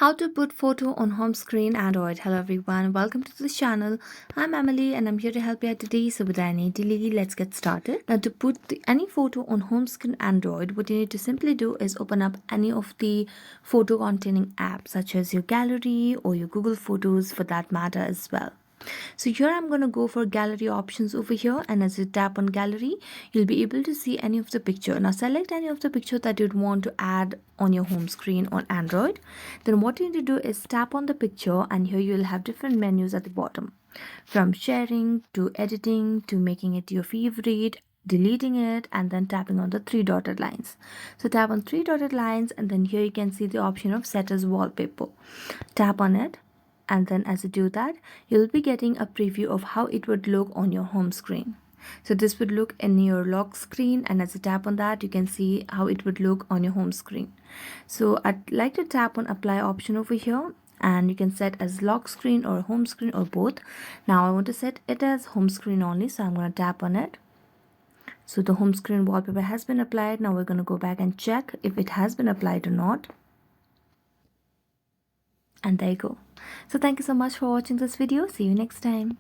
How to put photo on home screen Android. Hello everyone, welcome to the channel. I'm Emily and I'm here to help you out today. So without any delay, let's get started. Now to put any photo on home screen Android, what you need to simply do is open up any of the photo containing apps such as your gallery or your Google Photos for that matter as well. So here I'm going to go for gallery options over here, and as you tap on gallery you'll be able to see any of the picture. Now select any of the picture that you'd want to add on your home screen on Android. Then what you need to do is tap on the picture, and here you'll have different menus at the bottom, from sharing to editing to making it your favorite, deleting it, and then tapping on the three dotted lines. So tap on three dotted lines, and then here you can see the option of set as wallpaper. Tap on it, and then as you do that you'll be getting a preview of how it would look on your home screen. So this would look in your lock screen, and as you tap on that you can see how it would look on your home screen. So I'd like to tap on apply option over here, and you can set as lock screen or home screen or both. Now I want to set it as home screen only, so I'm going to tap on it. So the home screen wallpaper has been applied. Now we're going to go back and check if it has been applied or not. And there you go. So thank you so much for watching this video. See you next time.